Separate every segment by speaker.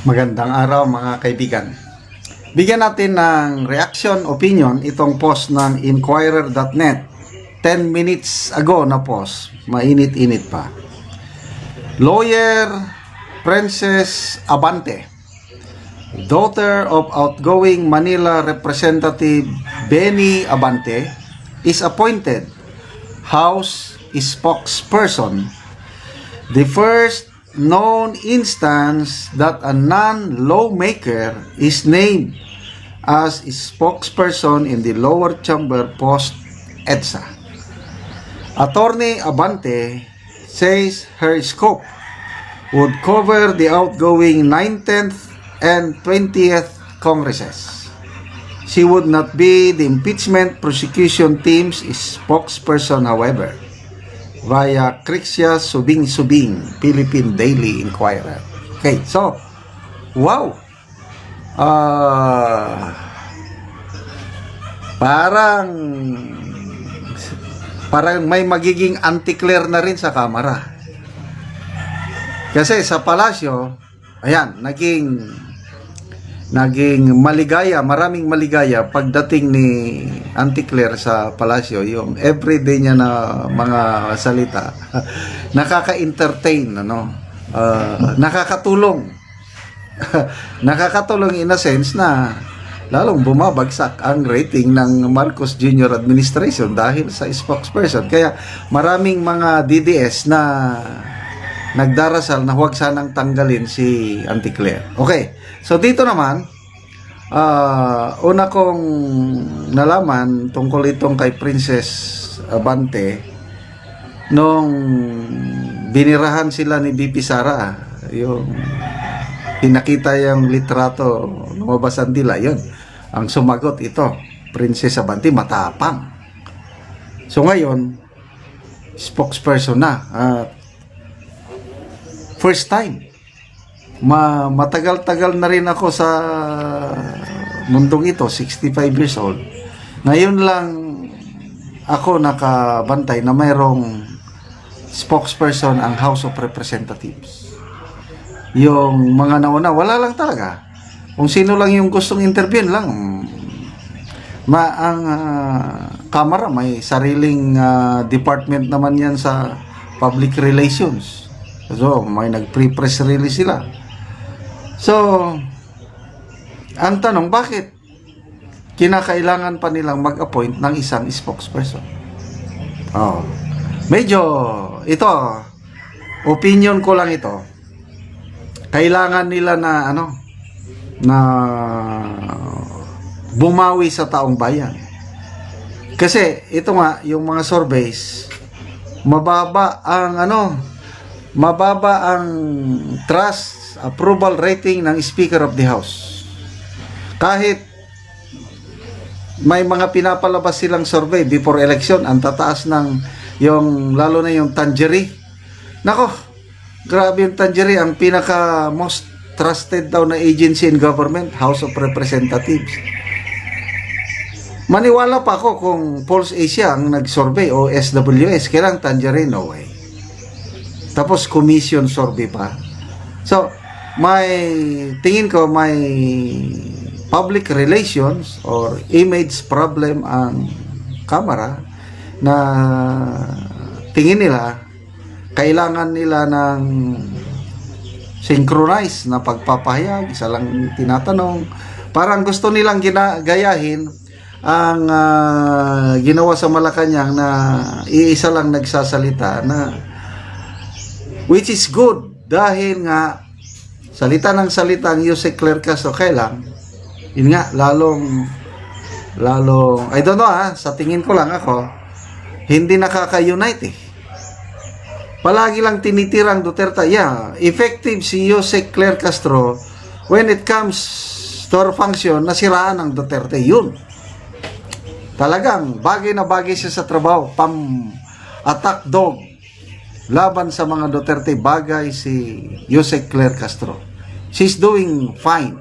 Speaker 1: Magandang araw mga kaibigan. Bigyan natin ng reaction, opinion itong post ng Inquirer.net. 10 minutes ago na post. Mainit-init pa. Lawyer Princess Abante, daughter of outgoing Manila Representative Benny Abante, is appointed House spokesperson. The first known instance that a non-lawmaker is named as spokesperson in the lower chamber post EDSA. Attorney Abante says her scope would cover the outgoing 19th and 20th Congresses. She would not be the impeachment prosecution team's spokesperson, however, via Crixia Subing-Subing, Philippine Daily Inquirer. Okay, so, wow! Parang may magiging anti-Claire na rin sa Kamara. Kasi sa palasyo, ayan, naging maligaya, maraming maligaya pagdating ni Auntie Claire sa palasyo, yung everyday niya na mga salita, nakaka-entertain, nakakatulong. Nakakatulong in a sense na lalong bumabagsak ang rating ng Marcos Jr. administration dahil sa spokesperson. Kaya maraming mga DDS na nagdarasal na huwag sanang tanggalin si Auntie Claire. Okay, so dito naman, una kong nalaman tungkol itong kay Princess Abante nung binirahan sila ni BP Sara, yung pinakita yung litrato, lumabasan nila, yun. Ang sumagot ito, Princess Abante, matapang. So ngayon, spokesperson na. First time. Matagal-tagal na rin ako sa mundong ito, 65 years old. Ngayon lang ako nakabantay na mayroong spokesperson ang House of Representatives. Yung mga nauna, wala lang talaga. Kung sino lang yung gustong interview lang. Ang Kamara may sariling department naman yan sa public relations. So, may nag-pre-press release sila. So, ang tanong, bakit kinakailangan pa nilang mag-appoint ng isang spokesperson? Medyo, ito, opinion ko lang ito. Kailangan nila na, na bumawi sa taong bayan. Kasi, ito nga, yung mga surveys, mababa ang trust approval rating ng Speaker of the House. Kahit may mga pinapalabas silang survey before election, ang tataas ng lalo na yung Tangerie. Nako, grabe yung Tangerie, ang pinaka most trusted daw na agency in government, House of Representatives. Maniwala pa ako kung Pulse Asia ang nag-survey o SWS, kailang Tangerie, no way. Tapos commission survey pa. So, tingin ko may public relations or image problem ang Kamara na tingin nila kailangan nila ng synchronize na pagpapahayag, isa lang tinatanong. Parang gusto nilang gayahin ang ginawa sa Malacanang na iisa lang nagsasalita na which is good dahil nga salita ng salita ang Yusek Claire Castro, kailang yun nga, lalong I don't know sa tingin ko lang ako, hindi nakaka-unite palagi lang tinitirang Duterte. Effective si Yusek Claire Castro when it comes to her function, nasiraan ng Duterte. Yun talagang bagay na bagay siya sa trabaho, attack dog laban sa mga Duterte, bagay si Yusek Claire Castro. She's doing fine.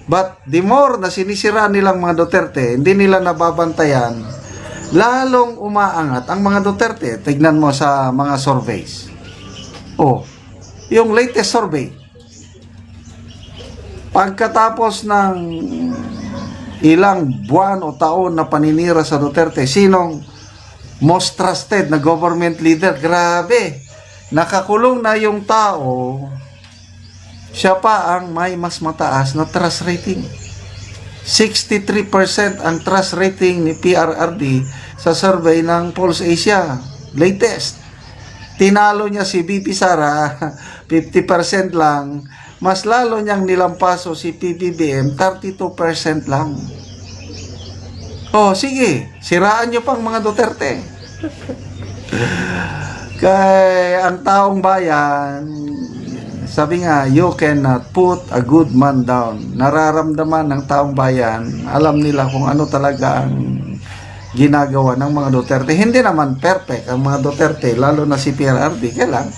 Speaker 1: But the more na sinisira nilang mga Duterte, hindi nila nababantayan, lalong umaangat ang mga Duterte. Tignan mo sa mga surveys. Yung latest survey, Pagkatapos ng ilang buwan o taon na paninira sa Duterte, sinong most trusted na government leader? Grabe, nakakulong na yung tao, siya pa ang may mas mataas na trust rating. 63% ang trust rating ni PRRD sa survey ng Pulse Asia latest. Tinalo niya si BP Sara 50% lang, mas lalo niyang nilampaso si PBBM 32% lang. Oh, sige, siraan niyo pang mga Duterte. Kaya ang taong bayan, sabi nga, you cannot put a good man down. Nararamdaman ng taong bayan, alam nila kung ano talaga ang ginagawa ng mga Duterte. Hindi naman perfect ang mga Duterte, lalo na si PRRD. Kailan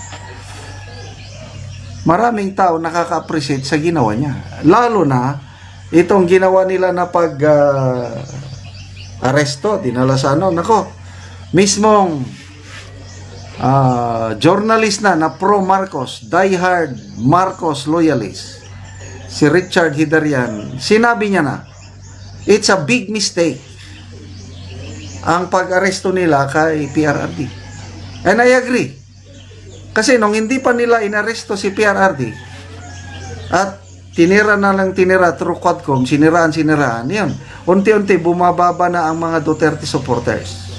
Speaker 1: maraming tao nakaka-appreciate sa ginawa niya. Lalo na itong ginawa nila na pag-aresto, dinala sa ano, nako, mismong journalist na pro-Marcos, die-hard Marcos loyalist, si Richard Hidarian, sinabi niya na, it's a big mistake ang pag-aresto nila kay PRRD. And I agree. Kasi nung hindi pa nila inaresto si PRRD at tinira na lang tinira through Quadcom, siniraan, yun. Unti-unti bumababa na ang mga Duterte supporters.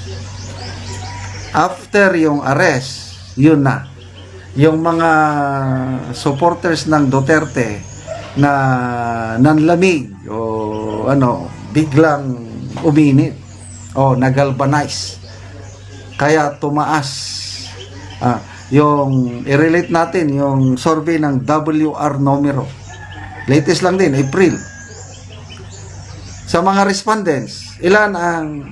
Speaker 1: After yung arrest, yun na. Yung mga supporters ng Duterte na nanlamig o ano, biglang uminit o nagalvanize. Kaya tumaas. Yung i-relate natin yung survey ng WR Numero. Latest lang din, April. Sa mga respondents, ilan ang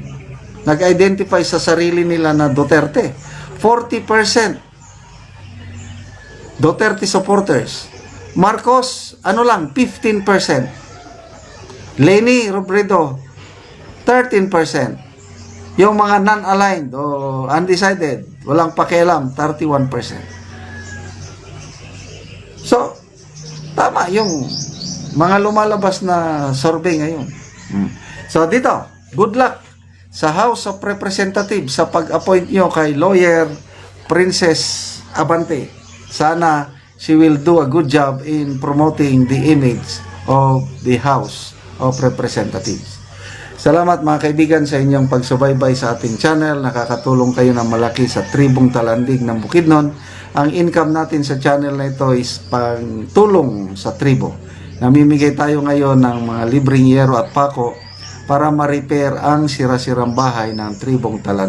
Speaker 1: nag-identify sa sarili nila na Duterte? 40% Duterte supporters. Marcos, ano lang, 15%. Leni Robredo, 13%. Yung mga non-aligned o undecided, walang pakialam, 31%. So, tama yung mga lumalabas na survey ngayon. So, dito, good luck sa House of Representatives sa pag-appoint nyo kay Lawyer Princess Abante. Sana she will do a good job in promoting the image of the House of Representatives. Salamat mga kaibigan sa inyong pagsubaybay sa ating channel. Nakakatulong kayo ng malaki sa tribong Talandig ng Bukidnon. Ang income natin sa channel na ito is pangtulong sa tribo. Namimigay tayo ngayon ng mga libreng yero at pako para ma-repair ang sira-sirang bahay ng tribong Talandig.